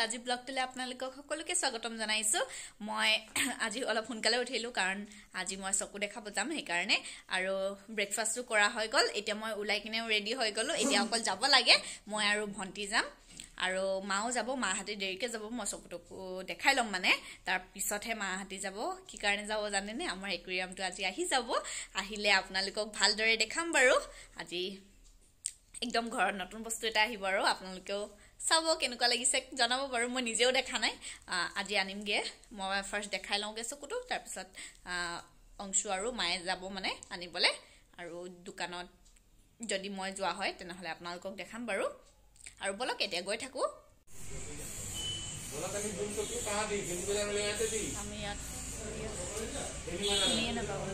আজি ব্লগটোলে আপোনালোকক সকলোকে স্বাগতম জনাইছো মই আজি অলপ সোনকালে উঠিলো কাৰণ আজি মই চকু দেখাব যাম সেই কাৰণে আৰু ব্ৰেকফাষ্টটো কৰা হৈ গল এতিয়া মই উলাই কিনে ৰেডি হৈ গলো এতিয়া অকল যাব লাগে মই আৰু ভন্টি যাম আৰু মাও যাব মা হাতে দেৰিকে যাব মই চকুটকু দেখাই লম মানে তাৰ পিছতহে মা হাতে যাব কি কাৰণে যাব জানেনে আমাৰ একুৰিয়ামটো আজি আহি যাব আহিলে আপোনালোকক ভালদৰে দেখাম বাৰু আজি একদম ঘৰত নতুন বস্তু এটা আহিব আৰু আপোনালোকেও চাব কেনেকুৱা লাগিছে জনাব বাৰু মই নিজেও দেখা নাই আজি আনিমগে মই ফাৰ্স্ট দেখাই লওঁগে চকুটো তাৰ পিছত অংশু আৰু মায়ে যাব মানে আনিবলে আৰু দোকানত যদি মই যোৱা হয় তেনেহলে আপোনালোকক দেখাম বাৰু আৰু বলক এতিয়া গৈ থাকো বলক আমি জুম চকু কহা দি জুম বজাৰ লৈ আছে দি আমি ইয়াত নিয়ে না বাবু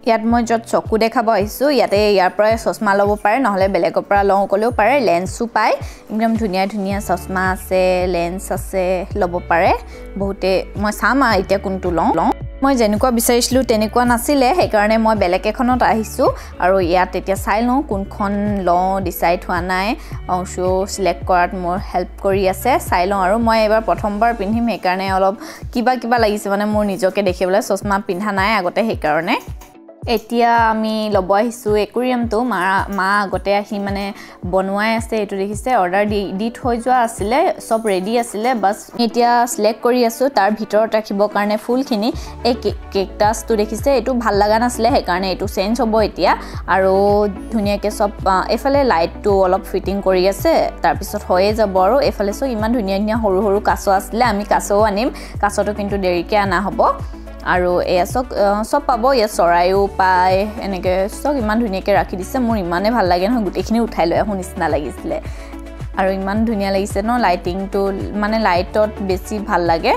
ইয়াত মই যত চকু দেখাব আহিছো ইয়াতে ইয়াৰ পৰা চশমা লব পাৰে নহলে বেলেগৰ পৰা লওঁ কলেও পাৰে লেন্সও পায় একদম ধুনিয়া ধুনিয়া চশমা আছে লেন্স আছে লব পাৰে বহুতে মই চাম এতিয়া কোনটো লওঁ মই যেনেকুৱা বিচাৰিছিলো তেনেকুৱা নাছিলে সেই কাৰণে মই বেলেগ এখনত আহিছো আৰু ইয়াত এতিয়া চাই লওঁ কোনখন লওঁ ডিসাইড হোৱা নাই অংশু সিলেক্ট কৰাত মোৰ হেল্প কৰি আছে চাই লওঁ আৰু মই এবাৰ প্ৰথমবাৰ পিন্ধিম সেই কাৰণে অলপ কিবা লাগিছে মানে মোৰ নিজকে দেখিবলৈ চশমা পিন্ধা নাই আগতে সেই কাৰণে এতিয়া আমি লব আহিছো একুৰিয়ামটো মা আগতে আহি মানে বনুৱাই আছে এটো দেখিছে অৰ্ডাৰ দি থৈ যোৱা আছিল সব ৰেডি আছিল বাস এতিয়া সিলেক্ট কৰি আছো তাৰ ভিতৰত ৰাখিব কাৰণে ফুলখিনি এই কেকটাসটো দেখিছে এটো ভাল লাগা নাছিল সেই কাৰণে এটো চেঞ্জ হ'ব এতিয়া আৰু ধুনিয়াকে সব এফালে লাইটটো অলপ ফিটিং কৰি আছে তাৰ পিছত হৈয়ে যাব আৰু এফালে সো ইমান ধুনিয়া সৰু সৰু কাছ আছিল আমি কাছও আনিম কাছটো কিন্তু দেৰিকে আনা হ'ব আৰু এয়া সব পাবো ইয়া চৰাইও পায় এনেকে সব ইমান ধুনিয়াকে ৰাখি দিছে মোৰ ইমানে ভাল লাগে ন গুটেখিনি উঠাই লৈ আহু নিচিনা লাগিছিলে আৰু ইমান ধুনিয়া লাগিছে ন লাইটিংটো মানে লাইটত বেছি ভাল লাগে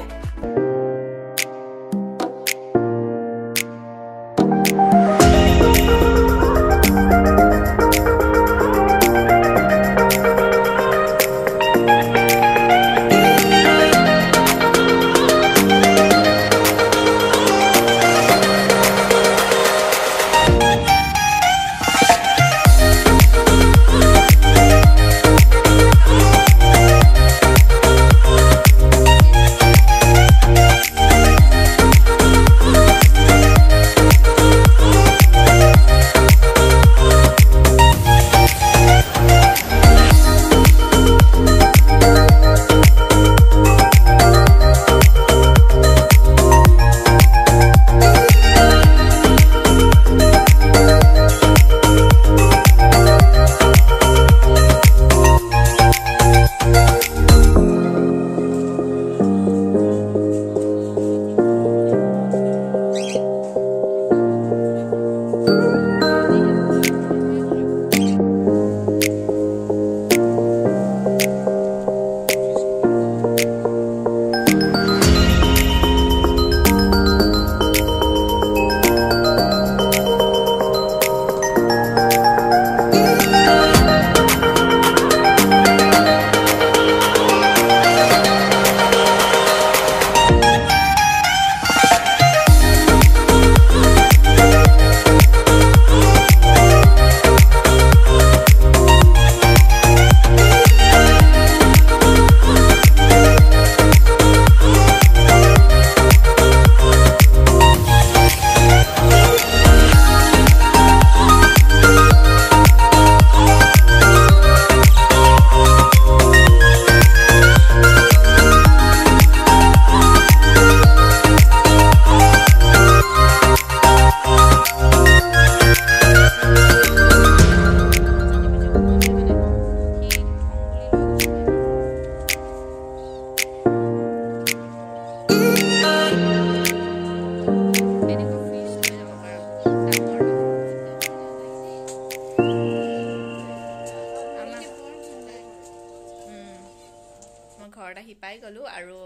ঘৰত আহি পাই গলো আৰু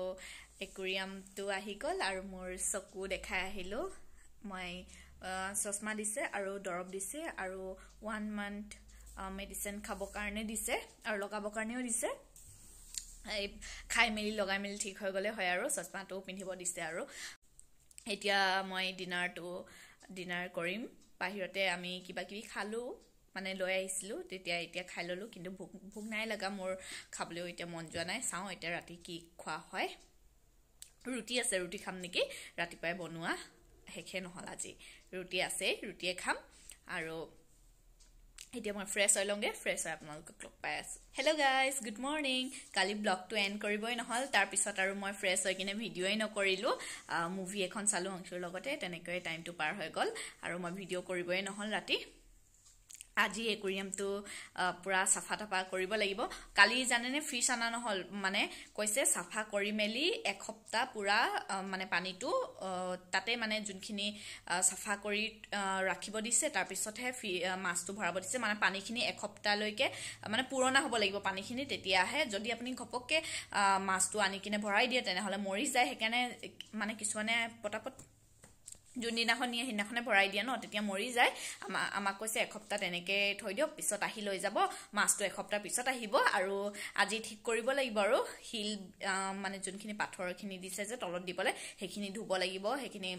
একুৰিয়ামটো আহি গল আৰু মোৰ চকু দেখাই আহিলো মই চশমা দিছে আৰু দৰব দিছে আৰু 1 মান্থ মেডিসিন খাব কাৰণে দিছে আৰু লগাব কাৰণেও দিছে খাই মেলি লগাই মেলি ঠিক হৈ গলে হয় আৰু চশমাটো পিন্ধিব দিছে আৰু এতিয়া মই ডিনাৰ কৰিম বাহিৰতে আমি কিবা কিবি খালো মানে লৈ আহিছিলো তেতিয়া এতিয়া খাই ললো কিন্তু ভোক নাই লাগা মোৰ খাবলেও এতিয়া মন যোৱা নাই চাও এতিয়া ৰাতি কি খোৱা হয় ৰুটি আছে ৰুটি খাম নেকি ৰাতিপুৱাই বনোৱা হেখে নহল আজি ৰুটি আছে ৰুটিয়ে খাম আৰু এতিয়া মই ফ্ৰেছ হৈ লংগে ফ্ৰেছ হৈ আপোনালোকক লগ পাই আছো হেল্ল' গাইজ গুড মৰ্নিং কালি ব্লগটো এণ্ড কৰিবই নহল তাৰ পিছত আৰু মই ফ্ৰেছ হৈ কিনে ভিডিঅ'ই নকৰিলো মুভি এখন চালো অংশুৰ লগতে তেনেকৈ টাইমটো পাৰ হৈ গল আৰু মই ভিডিঅ' কৰিবই নহল ৰাতি আজি একুৰিয়ামটো পুৰা সাফা টাপা কৰিব লাগিব কালি জানেনে ফিশ আনা নহল মানে কৈছে সাফা কৰি মেলি এক সপ্তাহ পুৰা মানে পানীটো তাতে মানে যোনখিনি সাফা কৰি ৰাখিব দিছে তাৰ পিছতহে মাছটো ভৰাব দিছে মানে পানীখিনি এক সপ্তাহ লৈকে মানে পুৰণা হ'ব লাগিব পানীখিনি তেতিয়াহে যদি আপুনি ঘপককে মাছটো আনি কিনে ভৰাই দিয়ে তেনেহলে মৰি যায় সেইকাৰণে মানে কিছুমানে পটাপট যোনদিনাখন নিয়ে সিদিনাখনে ভৰাই দিয়ে ন তেতিয়া মৰি যায় আমাক কৈছে এক সপ্তাহ তেনেকে থৈ দিয়ক পিছত আহি লৈ যাব মাছটো এক সপ্তাহ পিছত আহিব আৰু আজি ঠিক কৰিব লাগিব আৰু হিল মানে যোনখিনি পাথৰখিনি দিছে যে তলত দিবলে সেইখিনি ধুব লাগিব সেইখিনি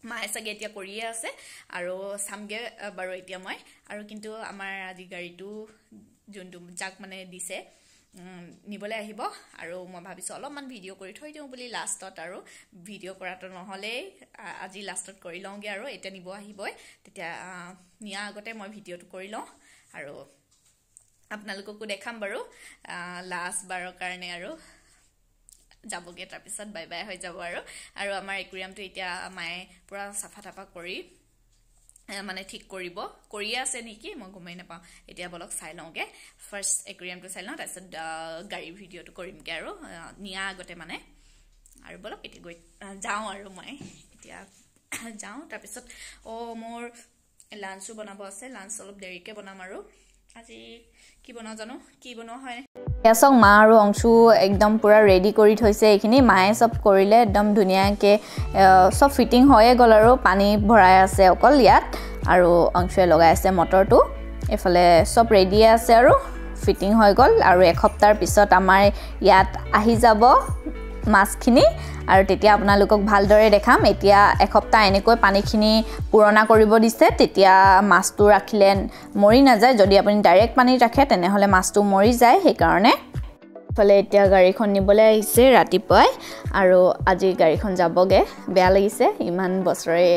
মায়ে চাগে এতিয়া কৰিয়ে আছে আৰু সামগে বাৰু এতিয়া মই আৰু কিন্তু আমাৰ আজি গাড়ীটো যোনটো যাক মানে দিছে নিবলে আহিব আৰু মই ভাবিছো অলপমান ভিডিঅ' কৰি থৈ দিও বুলি লাষ্টত আৰু ভিডিঅ' কৰাটো নহলে আজি লাষ্টত কৰি লওঁগে আৰু এটা নিব আহিবই তেতিয়া নিয়া আগতে মই ভিডিঅ'টো কৰি লওঁ আৰু আপোনালোককো দেখাম বাৰু লাষ্ট বাৰৰ কাৰণে আৰু যাবগে তাৰ পিছত বাই বাই হৈ যাব আৰু আমাৰ একুৰিয়ামটো এতিয়া মায়ে পুৰা সাফা টাপা কৰি মানে ঠিক কৰিব কৰিয়ে আছে নেকি মই গমেই নাপাওঁ এতিয়া বলক চাই লওঁগে ফাৰ্স্ট একুৰিয়ামটো চাই লওঁ তাৰপিছত গাড়ী ভিডিঅ'টো কৰিমগে আৰু নিয়া আগতে মানে আৰু বলক এতিয়া গৈ যাওঁ আৰু মই এতিয়া যাওঁ তাৰপিছত মোৰ লাঞ্চো বনাব আছে লাঞ্চ অলপ দেৰিকে বনাম আৰু আজি কি বনাও জানো কি বনোৱা হয় এসক মা আৰু অংশু একদম পুৰা ৰেডি কৰি থৈছে এইখিনি মায়ে সব কৰিলে একদম ধুনিয়াকে সব ফিটিং হৈয়ে গল আৰু পানী ভৰাই আছে অকল ইয়াত আৰু অংশুৱে লগাই আছে মটৰটো এফালে সব ৰেডি আছে আৰু ফিটিং হৈ গল আৰু এক সপ্তাহৰ পিছত আমাৰ ইয়াত আহি যাব মাছখিনি আৰু তেতিয়া আপোনালোকক ভালদৰে দেখাম এতিয়া এক সপ্তাহ এনেকৈ পানীখিনি পুৰণা কৰিব দিছে তেতিয়া মাছটো ৰাখিলে মৰি নাযায় যদি আপুনি ডাইৰেক্ট পানীত ৰাখে তেনেহলে মাছটো মৰি যায় সেইকাৰণে ফলে এতিয়া গাড়ীখন নিবলে আহিছে ৰাতিপুৱাই আৰু আজি গাড়ীখন যাবগে বেয়া লাগিছে ইমান বছৰে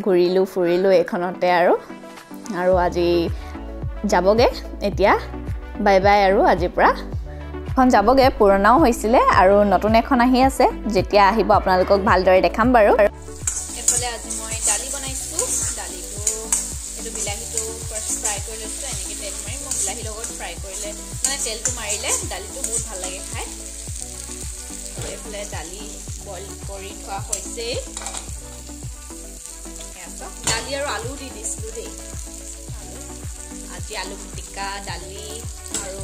ঘুৰিলো ফুৰিলো এখনতে আৰু আজি যাবগে এতিয়া বাই বাই আৰু আজিৰ পৰা এখন যাবগে পুৰণাও হৈছিলে আৰু নতুন এখন আহি আছে যেতিয়া আহিব আপোনালোকক ভালদৰে দেখাম বাৰু এফালে আজি মই দালি বনাইছো দালিটো এটো বিলাহীটো ফাৰ্স্ট ফ্ৰাই কৰি লৈছো এনেকে তেল মাৰি মই বিলাহী লগত ফ্ৰাই কৰিলে মানে তেলটো মাৰিলে দালিটো বহুত ভাল লাগে খাই এফালে দালি বইল কৰি থোৱা হৈছে দালি আৰু আলু দি দিছিলো দেই আজি আলু পিটিকা দালি আৰু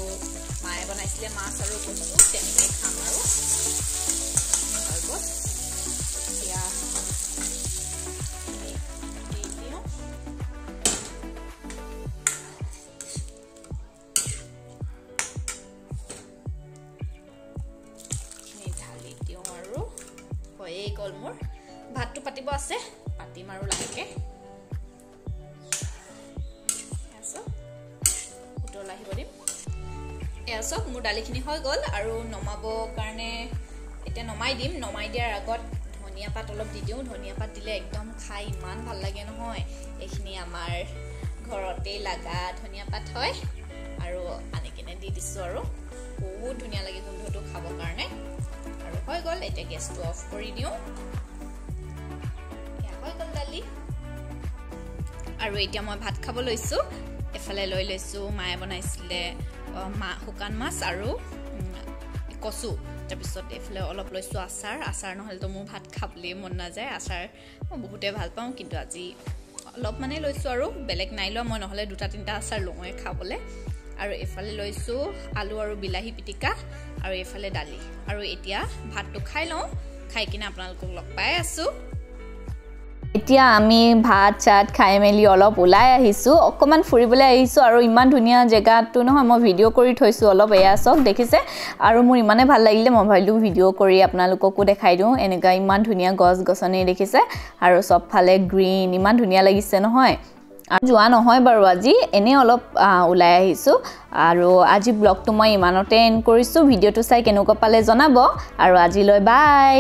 মায়ে বনাইছিলে মাছ আৰু কচু তেনেকৈ খাম আৰু ঢালি দিওঁ আৰু হৈয়ে গ'ল মোৰ ভাতটো পাতিব আছে পাতিম আৰু লাহেকে উতল আহিব দিম এসক মোৰ দালিখিনি হৈ গল আৰু নমাব কাৰণে এতিয়া নমাই দিম নমাই দিয়াৰ আগত ধনিয়া পাত অলপ দি দিওঁ ধনিয়া পাত দিলে একদম খাই ইমান ভাল লাগে নহয় এইখিনি আমাৰ ঘৰতে লাগা ধনিয়া পাত হয় আৰু আনি কিনে দি দিছো আৰু বহুত ধুনীয়া লাগে গোন্ধটো খাবৰ কাৰণে আৰু হৈ গল এতিয়া গেছটো অফ কৰি দিওঁ হৈ গল দালি আৰু এতিয়া মই ভাত খাব লৈছো এফালে লৈ লৈছো মায়ে বনাইছিলে শুকান মাছ আৰু কচু তাৰপিছত এফালে অলপ লৈছো আচাৰ নহলেতো মোৰ ভাত খাবলৈ মন নাযায় আচাৰ মই বহুতে ভাল পাওঁ কিন্তু আজি অলপ মানে লৈছো আৰু বেলেগ নাই লোৱা মই নহলে দুটা তিনটা আচাৰ লওঁৱে খাবলৈ আৰু এফালে লৈছো আলু আৰু বিলাহী পিটিকা আৰু এফালে দালি আৰু এতিয়া ভাতটো খাই লওঁ খাই কিনে আপোনালোকক লগ পাই আছো এতিয়া আমি ভাত চাত খাই মেলি অলপ ওলাই আহিছো অকমান ফুৰিবলৈ আহিছো আৰু ইমান ধুনীয়া জেগাটো নহয় মই ভিডিঅ' কৰি থৈছো অলপ এয়া চক দেখিছে আৰু মোৰ ইমানে ভাল লাগিলে মই ভাবিলো ভিডিঅ' কৰি আপোনালোককো দেখাই দিওঁ এনেকা ইমান ধুনীয়া গছ গছনি দেখিছে আৰু সব ফালে গ্ৰীন ইমান ধুনীয়া লাগিছে নহয় যোৱা নহয় বাৰু আজি এনে অলপ ওলাই আহিছো আৰু আজি ব্লগটো মই ইমানতে এন্ড কৰিছো ভিডিঅটো চাই কেনেকুৱা পালে জনাব আৰু আজিলৈ বাই